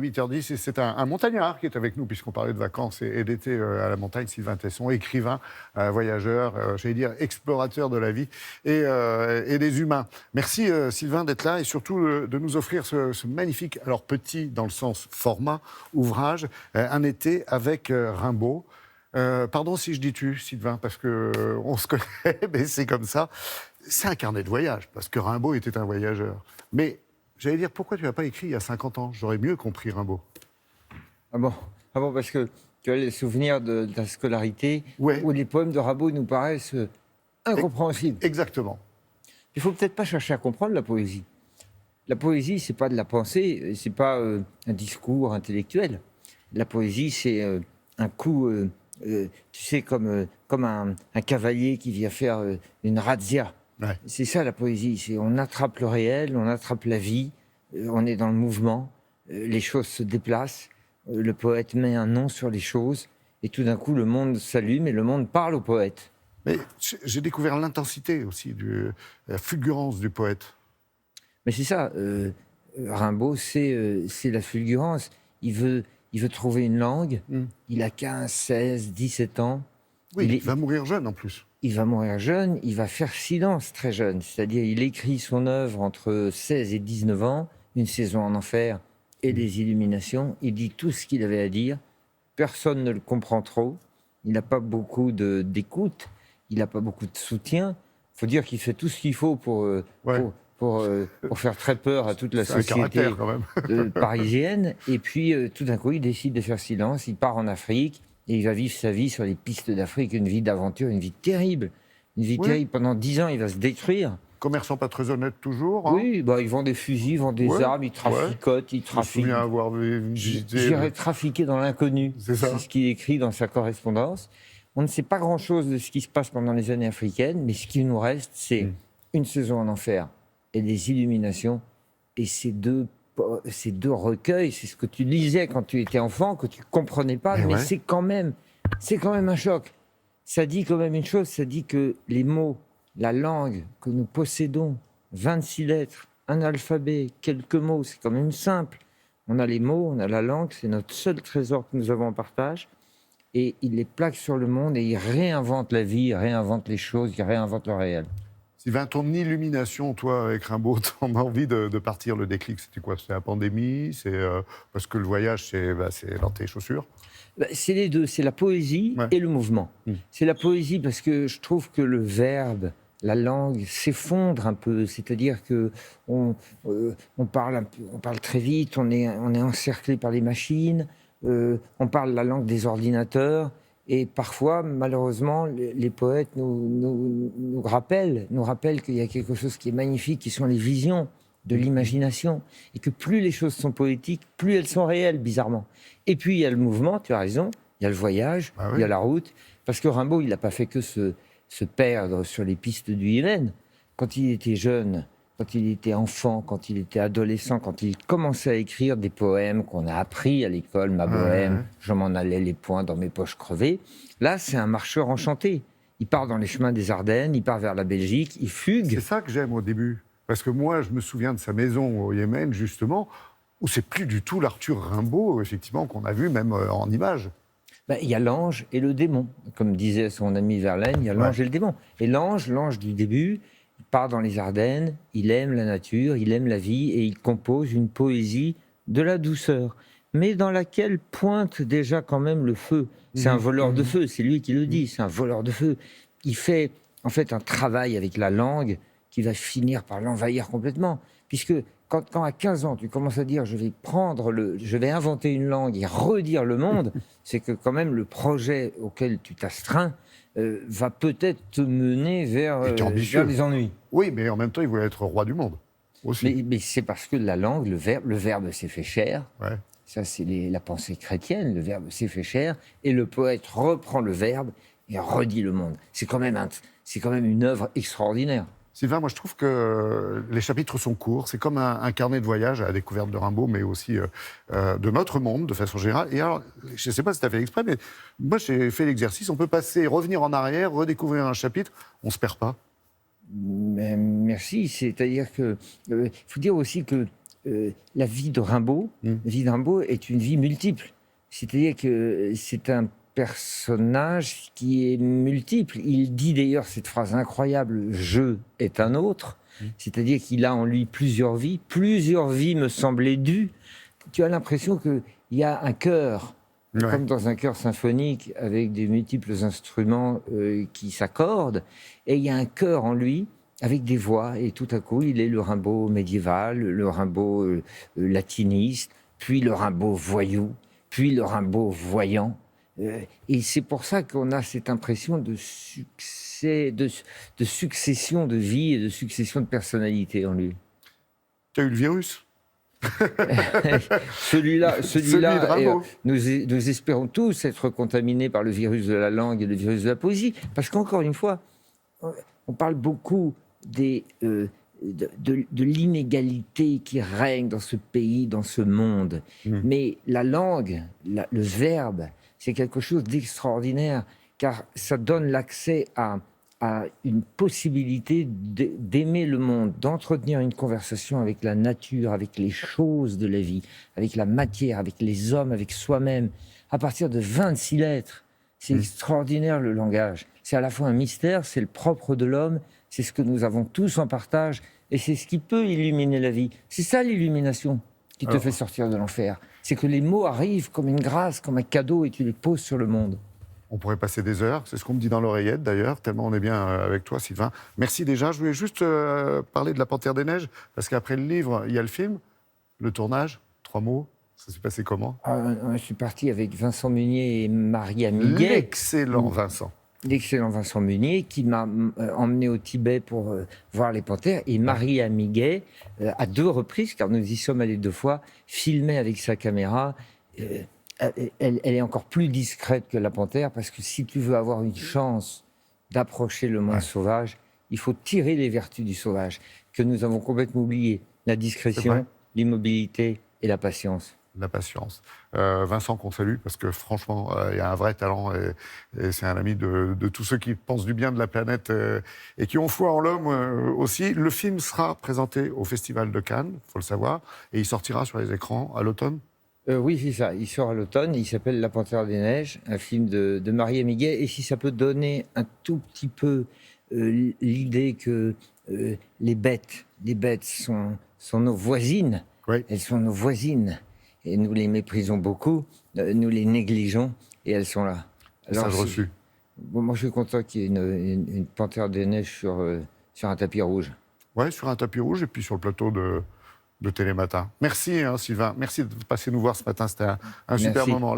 8h10 et c'est un montagnard qui est avec nous puisqu'on parlait de vacances et d'été à la montagne, Sylvain Tesson, écrivain, voyageur, j'allais dire explorateur de la vie et des humains. Merci Sylvain d'être là et surtout de nous offrir ce magnifique, alors petit dans le sens format, ouvrage, Un été avec Rimbaud. Pardon si je dis tu, Sylvain, parce qu'on se connaît, mais c'est comme ça. C'est un carnet de voyage, parce que Rimbaud était un voyageur. Mais j'allais dire, pourquoi tu n'as pas écrit il y a 50 ans? J'aurais mieux compris Rimbaud. Ah bon, parce que tu as les souvenirs de ta scolarité, Ouais. où les poèmes de Rimbaud nous paraissent incompréhensibles. Exactement. Il ne faut peut-être pas chercher à comprendre la poésie. La poésie, c'est pas de la pensée, c'est pas un discours intellectuel. La poésie, c'est un coup, tu sais, comme un cavalier qui vient faire une razzia. Ouais. C'est ça la poésie, c'est on attrape le réel, on attrape la vie, on est dans le mouvement, les choses se déplacent, le poète met un nom sur les choses, et tout d'un coup le monde s'allume et le monde parle au poète. Mais j'ai découvert l'intensité aussi, la fulgurance du poète. Mais c'est ça, Rimbaud, c'est la fulgurance. Il veut trouver une langue, il a 15, 16, 17 ans. Oui, il va mourir jeune en plus. Il va mourir jeune, il va faire silence très jeune. C'est-à-dire, il écrit son œuvre entre 16 et 19 ans, Une saison en enfer et des Illuminations. Il dit tout ce qu'il avait à dire. Personne ne le comprend trop. Il n'a pas beaucoup d'écoute. Il n'a pas beaucoup de soutien. Il faut dire qu'il fait tout ce qu'il faut pour faire très peur à toute la société parisienne. Et puis, tout d'un coup, il décide de faire silence. Il part en Afrique. Et il va vivre sa vie sur les pistes d'Afrique, une vie d'aventure, une vie terrible. Une vie terrible. Pendant 10 ans, il va se détruire. Commerçant pas très honnête toujours. Hein. Oui, ils vendent des fusils, ils vendent des armes, ils traficotent, ils trafiquent. Je me souviens avoir visité... J'irais trafiquer dans l'inconnu. C'est ce qu'il écrit dans sa correspondance. On ne sait pas grand-chose de ce qui se passe pendant les années africaines, mais ce qui nous reste, c'est Une saison en enfer et des Illuminations. Et ces deux recueils, c'est ce que tu lisais quand tu étais enfant, que tu ne comprenais pas, mais c'est quand même un choc. Ça dit quand même une chose, ça dit que les mots, la langue que nous possédons, 26 lettres, un alphabet, quelques mots, c'est quand même simple. On a les mots, on a la langue, c'est notre seul trésor que nous avons en partage. Et il les plaque sur le monde et il réinvente la vie, il réinvente les choses, il réinvente le réel. Sylvain, ton illumination, toi, avec Rimbaud, t'en as envie de partir, le déclic, c'était quoi? C'était la pandémie? C'est parce que le voyage, c'est dans tes chaussures? C'est les deux, c'est la poésie et le mouvement. C'est la poésie parce que je trouve que le verbe, la langue s'effondre un peu, c'est-à-dire que on parle très vite, on est encerclé par les machines, on parle la langue des ordinateurs. Et parfois, malheureusement, les poètes nous rappellent qu'il y a quelque chose qui est magnifique, qui sont les visions de l'imagination. Et que plus les choses sont poétiques, plus elles sont réelles, bizarrement. Et puis, il y a le mouvement, tu as raison, il y a le voyage, il y a la route. Parce que Rimbaud, il n'a pas fait que se perdre sur les pistes du Yémen. Quand il était jeune, quand il était enfant, quand il était adolescent, quand il commençait à écrire des poèmes qu'on a appris à l'école, ma bohème, je m'en allais les poings dans mes poches crevées. Là, c'est un marcheur enchanté. Il part dans les chemins des Ardennes, il part vers la Belgique, il fugue. C'est ça que j'aime au début. Parce que moi, je me souviens de sa maison au Yémen, justement, où c'est plus du tout l'Arthur Rimbaud, effectivement, qu'on a vu même en images. Il y a l'ange et le démon. Comme disait son ami Verlaine, il y a l'ange et le démon. Et l'ange du début, il part dans les Ardennes, il aime la nature, il aime la vie et il compose une poésie de la douceur, mais dans laquelle pointe déjà quand même le feu. C'est un voleur de feu, c'est lui qui le dit, c'est un voleur de feu. Il fait en fait un travail avec la langue qui va finir par l'envahir complètement, puisque quand à 15 ans tu commences à dire je vais inventer une langue et redire le monde, c'est que quand même le projet auquel tu t'astreins va peut-être te mener vers des ennuis. Oui, mais en même temps, il voulait être roi du monde, aussi. Mais c'est parce que la langue, le verbe s'est fait chair. Ouais. Ça, c'est la pensée chrétienne. Le verbe s'est fait chair. Et le poète reprend le verbe et redit le monde. C'est quand même une œuvre extraordinaire. Sylvain, moi je trouve que les chapitres sont courts, c'est comme un carnet de voyage à la découverte de Rimbaud, mais aussi de notre monde de façon générale. Et alors, je ne sais pas si tu as fait exprès, mais moi j'ai fait l'exercice, on peut revenir en arrière, redécouvrir un chapitre, on ne se perd pas. Merci, c'est-à-dire que il faut dire aussi que la vie de Rimbaud, la vie de Rimbaud est une vie multiple. C'est-à-dire que c'est un personnage qui est multiple. Il dit d'ailleurs cette phrase incroyable « je est un autre », c'est-à-dire qu'il a en lui plusieurs vies me semblaient dues. Tu as l'impression qu'il y a un chœur, comme dans un chœur symphonique, avec des multiples instruments qui s'accordent, et il y a un chœur en lui, avec des voix, et tout à coup, il est le Rimbaud médiéval, le Rimbaud latiniste, puis le Rimbaud voyou, puis le Rimbaud voyant. Et c'est pour ça qu'on a cette impression de succès, de succession de vie et de succession de personnalité en lui. Tu as eu le virus? Celui-là, nous espérons tous être contaminés par le virus de la langue et le virus de la poésie, parce qu'encore une fois, on parle beaucoup de l'inégalité qui règne dans ce pays, dans ce monde. Mais la langue, le verbe, c'est quelque chose d'extraordinaire, car ça donne l'accès à une possibilité d'aimer le monde, d'entretenir une conversation avec la nature, avec les choses de la vie, avec la matière, avec les hommes, avec soi-même, à partir de 26 lettres. C'est extraordinaire, le langage. C'est à la fois un mystère, c'est le propre de l'homme, c'est ce que nous avons tous en partage, et c'est ce qui peut illuminer la vie. C'est ça l'illumination qui te fait sortir de l'enfer. C'est que les mots arrivent comme une grâce, comme un cadeau, et tu les poses sur le monde. On pourrait passer des heures, c'est ce qu'on me dit dans l'oreillette d'ailleurs, tellement on est bien avec toi, Sylvain. Merci déjà. Je voulais juste parler de La Panthère des Neiges, parce qu'après le livre, il y a le film, le tournage. 3 mots, ça s'est passé comment? Je suis parti avec Vincent Munier et Maria Miguet. L'excellent Vincent. L'excellent Vincent Munier, qui m'a emmené au Tibet pour voir les panthères. Et Maria Miguet, à 2 reprises, car nous y sommes allés 2 fois, filmait avec sa caméra. Elle est encore plus discrète que la panthère, parce que si tu veux avoir une chance d'approcher le monde sauvage, il faut tirer les vertus du sauvage, que nous avons complètement oubliées. La discrétion, l'immobilité et la patience. La patience. Vincent, qu'on salue, parce que franchement, il y a un vrai talent, et c'est un ami de tous ceux qui pensent du bien de la planète et qui ont foi en l'homme aussi. Le film sera présenté au Festival de Cannes, il faut le savoir, et il sortira sur les écrans à l'automne. Oui, c'est ça. Il sort à l'automne. Il s'appelle La Panthère des Neiges, un film de Maria Miguet. Et si ça peut donner un tout petit peu l'idée que les bêtes sont nos voisines. Oui. Elles sont nos voisines. Et nous les méprisons beaucoup, nous les négligeons, et elles sont là. Alors, message reçu. Bon, moi, je suis content qu'il y ait une Panthère des Neiges sur un tapis rouge. Oui, sur un tapis rouge, et puis sur le plateau de Télématin. Merci, Sylvain. Merci de passer nous voir ce matin. C'était un super moment.